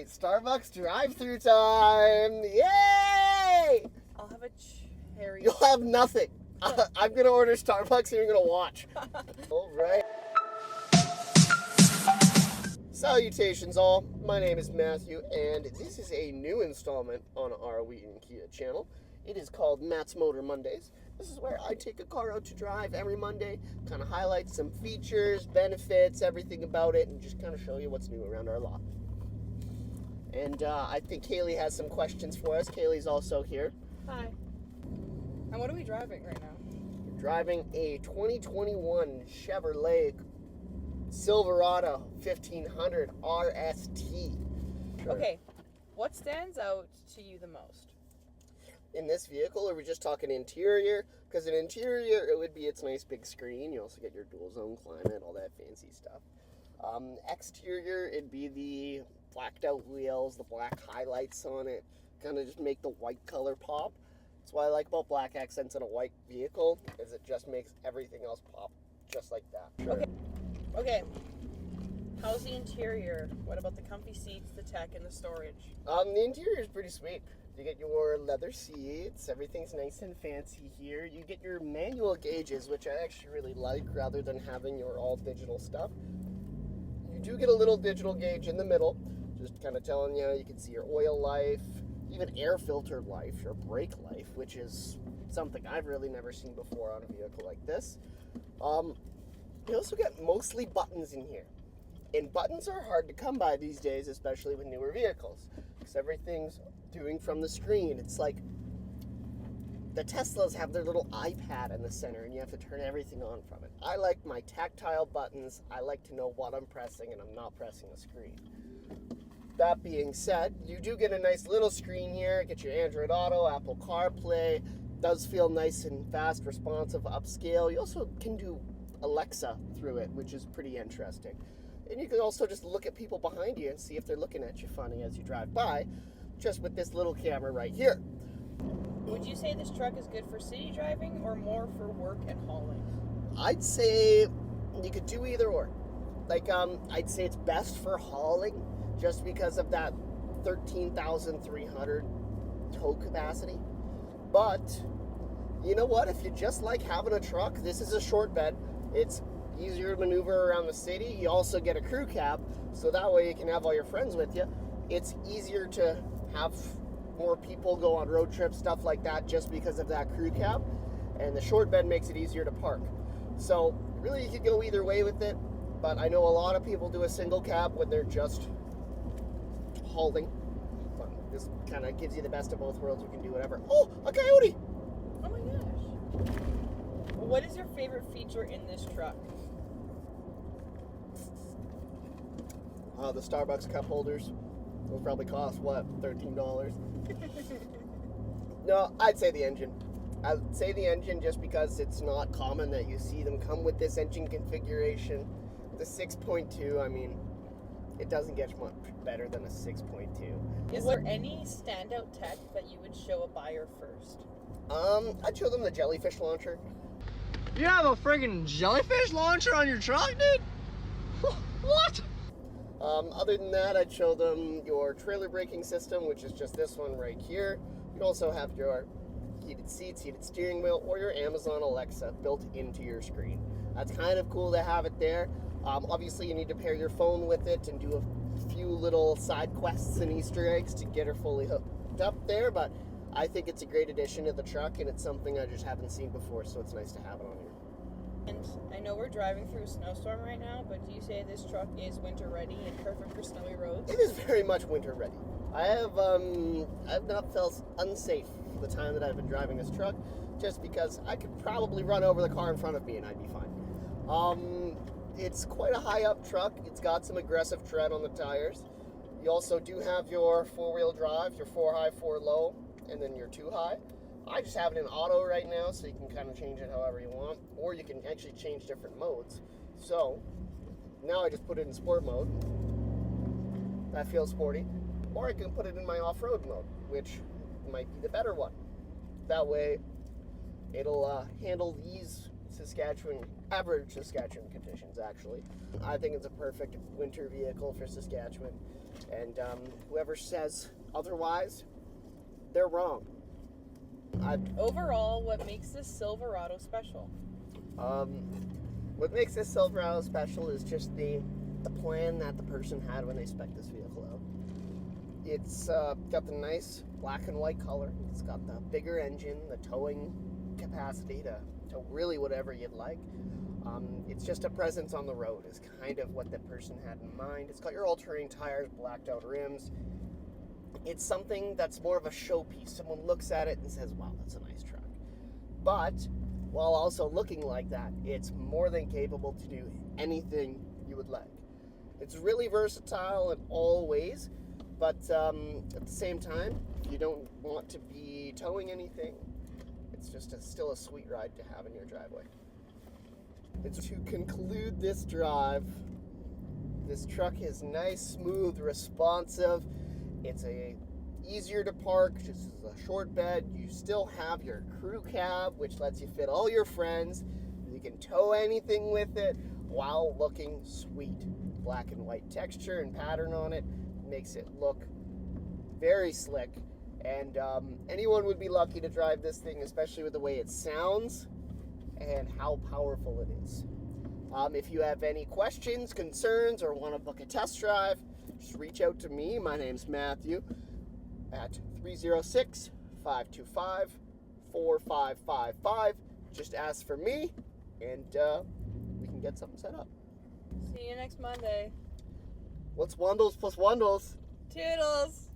right, Starbucks drive-through time. Yay! I'll have a cherry. You'll have nothing. I'm going to order Starbucks and you're going to watch. All right. Salutations all. My name is Matthew and this is a new installment on our Wheaton Kia channel. It is called Matt's Motor Mondays. This is where I take a car out to drive every Monday, kind of highlight some features, benefits, everything about it, and just kind of show you what's new around our lot. And I think Kaylee has some questions for us. Kaylee's also here. Hi. And what are we driving right now? We're driving a 2021 Chevrolet Silverado 1500 RST. Sure. Okay, what stands out to you the most? In this vehicle, are we just talking interior? Because in interior, it would be its nice big screen. You also get your dual zone climate, all that fancy stuff. Exterior, it'd be the blacked out wheels, the black highlights on it, kind of just make the white color pop. That's what I like about black accents in a white vehicle, is it just makes everything else pop just like that. Sure. Okay. How's the interior? What about the comfy seats, the tech, and the storage? The interior is pretty sweet. You get your leather seats, everything's nice and fancy here. You get your manual gauges, which I actually really like, rather than having your all digital stuff. You do get a little digital gauge in the middle, just kind of telling you, you can see your oil life, even air filter life, your brake life, which is something I've really never seen before on a vehicle like this. You also get mostly buttons in here. And buttons are hard to come by these days, especially with newer vehicles, because everything's doing from the screen. It's like the Teslas have their little iPad in the center and you have to turn everything on from it. I like my tactile buttons. I like to know what I'm pressing and I'm not pressing the screen. That being said, you do get a nice little screen here. Get your Android Auto, Apple CarPlay. Does feel nice and fast, responsive, upscale. You also can do Alexa through it, which is pretty interesting. And you can also just look at people behind you and see if they're looking at you funny as you drive by, just with this little camera right here. Would you say this truck is good for city driving or more for work and hauling? I'd say you could do either or. Like, I'd say it's best for hauling just because of that 13,300 tow capacity. But, you know what? If you just like having a truck, this is a short bed. It's easier to maneuver around the city. You also get a crew cab, so that way you can have all your friends with you. It's easier to have more people go on road trips, stuff like that, just because of that crew cab. And the short bed makes it easier to park. So really you could go either way with it, but I know a lot of people do a single cab when they're just hauling. But this kind of gives you the best of both worlds. You can do whatever. Oh, a coyote! Oh my gosh. What is your favorite feature in this truck? The Starbucks cup holders. Those probably cost, what, $13? No, I'd say the engine. I'd say the engine just because it's not common that you see them come with this engine configuration. The 6.2, I mean, it doesn't get much better than a 6.2. Is there any standout tech that you would show a buyer first? I'd show them the jellyfish launcher. You have a friggin' jellyfish launcher on your truck, dude? What? Other than that, I'd show them your trailer braking system, which is just this one right here. You'd also have your heated seats, heated steering wheel, or your Amazon Alexa built into your screen. That's kind of cool to have it there. Obviously, you need to pair your phone with it and do a few little side quests and Easter eggs to get her fully hooked up there, but I think it's a great addition to the truck, and it's something I just haven't seen before, so it's nice to have it on here. And I know we're driving through a snowstorm right now, but do you say this truck is winter ready and perfect for snowy roads? It is very much winter ready. I've not felt unsafe the time that I've been driving this truck, just because I could probably run over the car in front of me and I'd be fine. It's quite a high up truck. It's got some aggressive tread on the tires. You also do have your 4-wheel drive, your 4 high, 4 low, and then your 2 high. I just have it in auto right now, so you can kind of change it however you want, or you can actually change different modes. So now I just put it in sport mode. That feels sporty. Or I can put it in my off-road mode, which might be the better one. That way it'll handle these average Saskatchewan conditions, actually. I think it's a perfect winter vehicle for Saskatchewan. And whoever says otherwise, they're wrong. Overall, what makes this Silverado special? What makes this Silverado special is just the plan that the person had when they spec'd this vehicle out. It's got the nice black and white color. It's got the bigger engine, the towing capacity to tow really whatever you'd like. It's just a presence on the road is kind of what the person had in mind. It's got your all-terrain tires, blacked out rims. It's something that's more of a showpiece. Someone looks at it and says, wow, that's a nice truck. But while also looking like that, it's more than capable to do anything you would like. It's really versatile in all ways, but at the same time, if you don't want to be towing anything, it's just still a sweet ride to have in your driveway. It's to conclude this drive. This truck is nice, smooth, responsive. It's easier to park, just a short bed. You still have your crew cab, which lets you fit all your friends. You can tow anything with it while looking sweet. Black and white texture and pattern on it makes it look very slick. And anyone would be lucky to drive this thing, especially with the way it sounds and how powerful it is. If you have any questions, concerns, or want to book a test drive, just reach out to me. My name's Matthew at 306-525-4555. Just ask for me, and we can get something set up. See you next Monday. What's Wandles plus Wandles? Toodles!